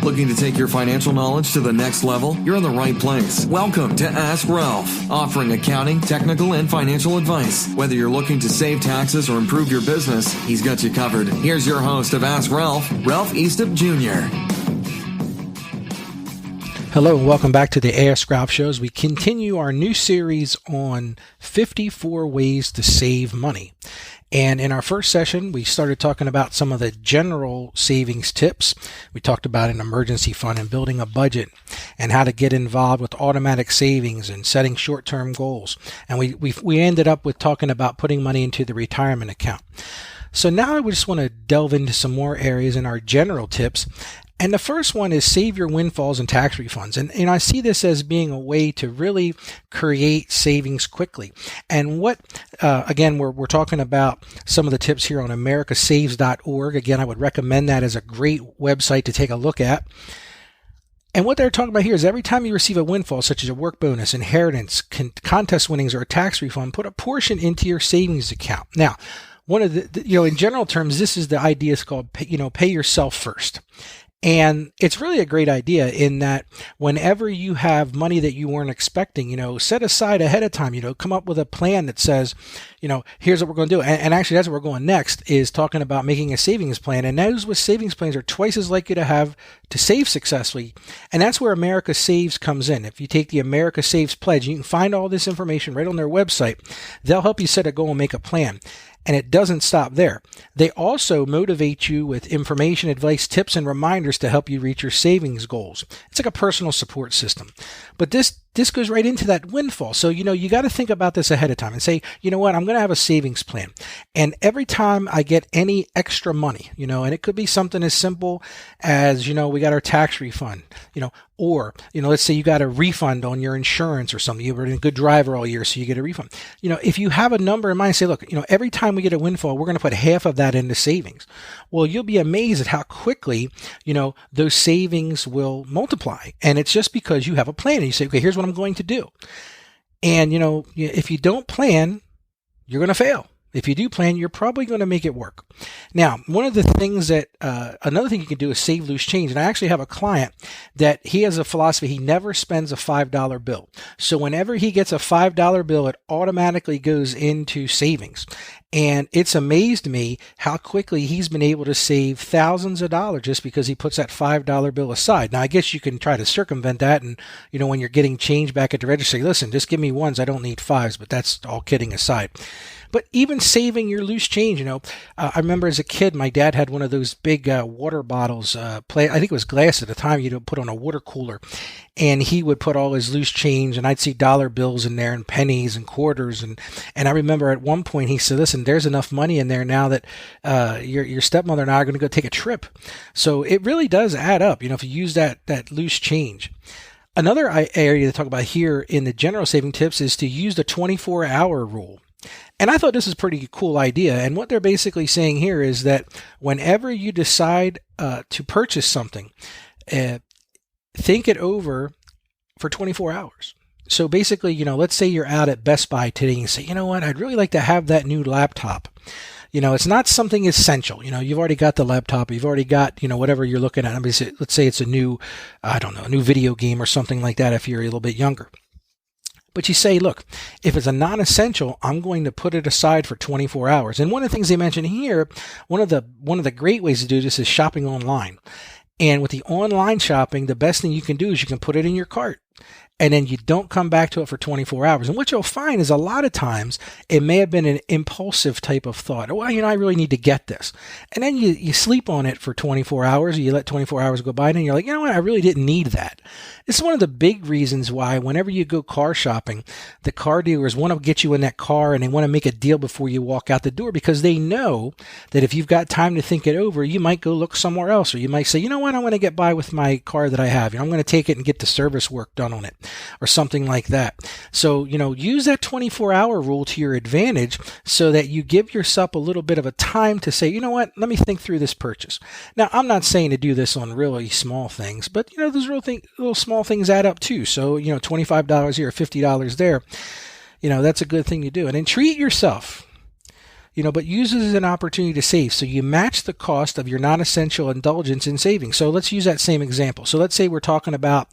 Looking to take your financial knowledge to the next level? You're in the right place. Welcome to Ask Ralph, offering accounting, technical, and financial advice. Whether you're looking to save taxes or improve your business, he's got you covered. Here's your host of Ask Ralph, Ralph Eastup Jr. Hello and welcome back to the Ask Ralph Show as we continue our new series on 54 ways to save money. And in our first session, we started talking about some of the general savings tips. We talked about an emergency fund and building a budget and how to get involved with automatic savings and setting short-term goals. And we ended up with talking about putting money into the retirement account. So now I just want to delve into some more areas in our general tips. And the first one is save your windfalls and tax refunds. And I see this as being a way to really create savings quickly. And again, we're talking about some of the tips here on americasaves.org. Again, I would recommend that as a great website to take a look at. And what they're talking about here is every time you receive a windfall, such as a work bonus, inheritance, contest winnings, or a tax refund, put a portion into your savings account. Now, one of the in general terms, this is the idea is called, pay yourself first. And it's really a great idea in that whenever you have money that you weren't expecting, set aside ahead of time, come up with a plan that says, here's what we're going to do. And actually that's where we're going next is talking about making a savings plan. And those with savings plans are twice as likely to have to save successfully. And that's where America Saves comes in. If you take the America Saves pledge, you can find all this information right on their website. They'll help you set a goal and make a plan. And it doesn't stop there. They also motivate you with information, advice, tips, and reminders to help you reach your savings goals. It's like a personal support system. But this goes right into that windfall. So, you got to think about this ahead of time and say, you know what, I'm going to have a savings plan. And every time I get any extra money, and it could be something as simple as, we got our tax refund, or, let's say you got a refund on your insurance or something. You've been a good driver all year, so you get a refund. If you have a number in mind, say, look, every time we get a windfall, we're going to put half of that into savings. Well, you'll be amazed at how quickly, those savings will multiply. And it's just because you have a plan and you say, okay, here's what I'm going to do. And, if you don't plan, you're going to fail. If you do plan, you're probably going to make it work. Now, one of the things that, another thing you can do is save loose change. And I actually have a client that he has a philosophy. He never spends a $5 bill. So whenever he gets a $5 bill, it automatically goes into savings. And it's amazed me how quickly he's been able to save thousands of dollars just because he puts that $5 bill aside. Now, I guess you can try to circumvent that. And, when you're getting change back at the register, say, listen, just give me ones. I don't need fives, but that's all kidding aside. But even saving your loose change, I remember as a kid, my dad had one of those big water bottles, I think it was glass at the time, put on a water cooler. And he would put all his loose change, and I'd see dollar bills in there and pennies and quarters. And I remember at one point he said, listen, there's enough money in there now that your stepmother and I are going to go take a trip. So it really does add up, if you use that loose change. Another area to talk about here in the general saving tips is to use the 24-hour rule. And I thought this is a pretty cool idea. And what they're basically saying here is that whenever you decide to purchase something, think it over for 24 hours. So basically, let's say you're out at Best Buy today and you say, you know what, I'd really like to have that new laptop. It's not something essential. You've already got the laptop. You've already got, whatever you're looking at. Let's say it's a new video game or something like that if you're a little bit younger. But you say, look, if it's a non-essential, I'm going to put it aside for 24 hours. And one of the things they mention here, one of the great ways to do this is shopping online. And with the online shopping, the best thing you can do is you can put it in your cart. And then you don't come back to it for 24 hours. And what you'll find is a lot of times it may have been an impulsive type of thought. Well, I really need to get this. And then you sleep on it for 24 hours, or you let 24 hours go by, and then you're like, you know what, I really didn't need that. It's one of the big reasons why whenever you go car shopping, the car dealers want to get you in that car and they want to make a deal before you walk out the door because they know that if you've got time to think it over, you might go look somewhere else, or you might say, you know what, I want to get by with my car that I have. I'm going to take it and get the service work done on it, or something like that. So, use that 24-hour rule to your advantage so that you give yourself a little bit of a time to say, you know what, let me think through this purchase. Now, I'm not saying to do this on really small things, but, those little small things add up too. So, $25 here, $50 there, that's a good thing to do. And then treat yourself. but use it as an opportunity to save. So you match the cost of your non-essential indulgence in savings. So let's use that same example. So let's say we're talking about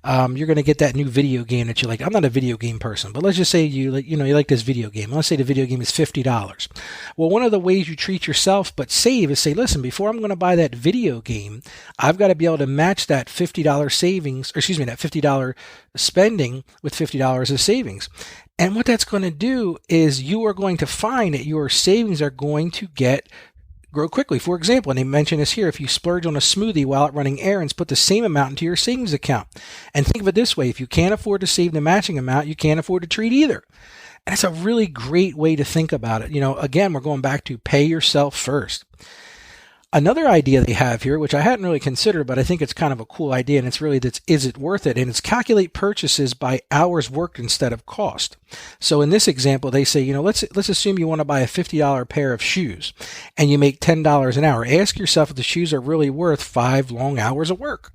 you're going to get that new video game that you like. I'm not a video game person, but let's just say you like this video game. Let's say the video game is $50. Well, one of the ways you treat yourself but save is say, listen, before I'm going to buy that video game, I've got to be able to match that $50 savings, or excuse me, that $50 spending with $50 of savings. And what that's going to do is you are going to find that your savings are going to grow quickly. For example, and they mention this here, if you splurge on a smoothie while out running errands, put the same amount into your savings account. And think of it this way, if you can't afford to save the matching amount, you can't afford to treat either. And it's a really great way to think about it. Again, we're going back to pay yourself first. Another idea they have here, which I hadn't really considered, but I think it's kind of a cool idea, and it's really is it worth it? And it's calculate purchases by hours worked instead of cost. So in this example, they say, let's assume you want to buy a $50 pair of shoes, and you make $10 an hour. Ask yourself if the shoes are really worth 5 long hours of work.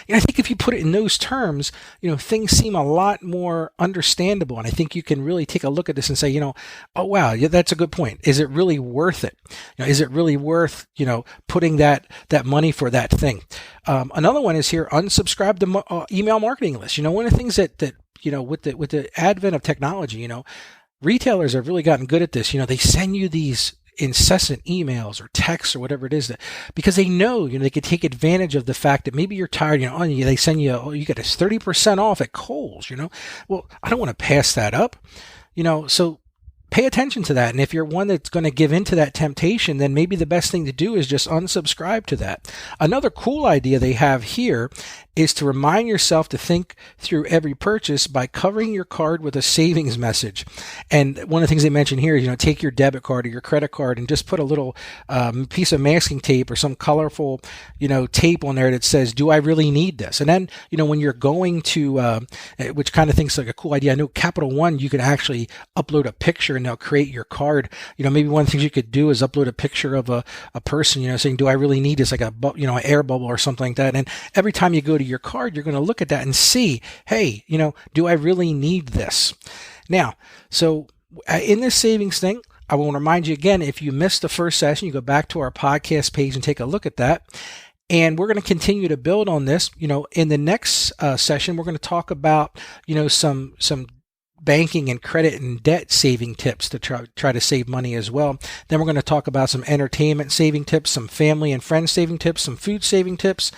And I think if you put it in those terms, things seem a lot more understandable. And I think you can really take a look at this and say, oh wow, yeah, that's a good point. Is it really worth it? Is it really worth, putting that money for that thing? Another one is here, unsubscribe to email marketing lists. One of the things that with the advent of technology, retailers have really gotten good at this. They send you these incessant emails or texts or whatever it is, because they know, they could take advantage of the fact that maybe you're tired, they send you, you get this 30% off at Kohl's, well, I don't want to pass that up, so pay attention to that. And if you're one that's going to give into that temptation, then maybe the best thing to do is just unsubscribe to that. Another cool idea they have here is to remind yourself to think through every purchase by covering your card with a savings message. And one of the things they mention here is, take your debit card or your credit card and just put a little piece of masking tape or some colorful, tape on there that says, do I really need this? And then, when you're going to, which kind of thinks like a cool idea. I know Capital One, you can actually upload a picture and they'll create your card. Maybe one of the things you could do is upload a picture of a person, saying, do I really need this? Like an air bubble or something like that. And every time you go to your card, you're going to look at that and see, hey, do I really need this? Now, so in this savings thing, I want to remind you again, if you missed the first session, you go back to our podcast page and take a look at that. And we're going to continue to build on this. In the next session, we're going to talk about, some banking and credit and debt saving tips to try to save money as well. Then we're going to talk about some entertainment saving tips, some family and friends saving tips, some food saving tips,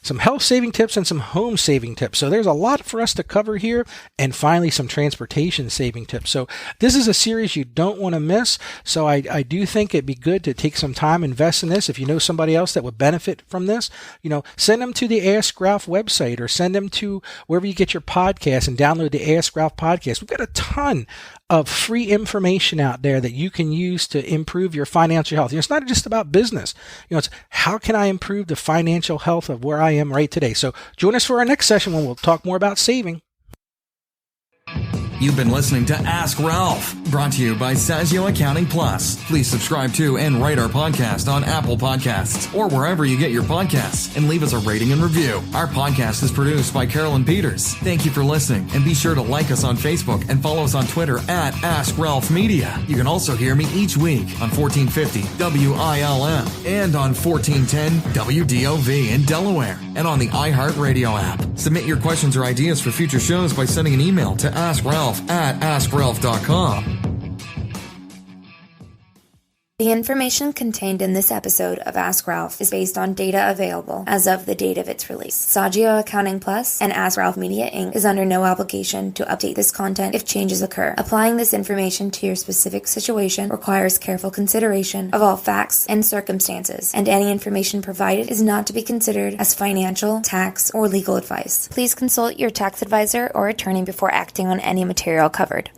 some health saving tips, and some home saving tips. So there's a lot for us to cover here. And finally, some transportation saving tips. So this is a series you don't want to miss. So I do think it'd be good to take some time, invest in this. If you know somebody else that would benefit from this, send them to the Ask Ralph website or send them to wherever you get your podcast and download the Ask Ralph podcast. We've got a ton of free information out there that you can use to improve your financial health. It's not just about business. It's how can I improve the financial health of where I am right today. So join us for our next session when we'll talk more about saving. You've been listening to Ask Ralph, brought to you by Saggio Accounting Plus. Please subscribe to and rate our podcast on Apple Podcasts or wherever you get your podcasts, and leave us a rating and review. Our podcast is produced by Carolyn Peters. Thank you for listening, and be sure to like us on Facebook and follow us on Twitter at Ask Ralph Media. You can also hear me each week on 1450 WILM and on 1410 WDOV in Delaware and on the iHeartRadio app. Submit your questions or ideas for future shows by sending an email to AskRalph@AskRalph.com. The information contained in this episode of Ask Ralph is based on data available as of the date of its release. Saggio Accounting Plus and Ask Ralph Media Inc. is under no obligation to update this content if changes occur. Applying this information to your specific situation requires careful consideration of all facts and circumstances, and any information provided is not to be considered as financial, tax, or legal advice. Please consult your tax advisor or attorney before acting on any material covered.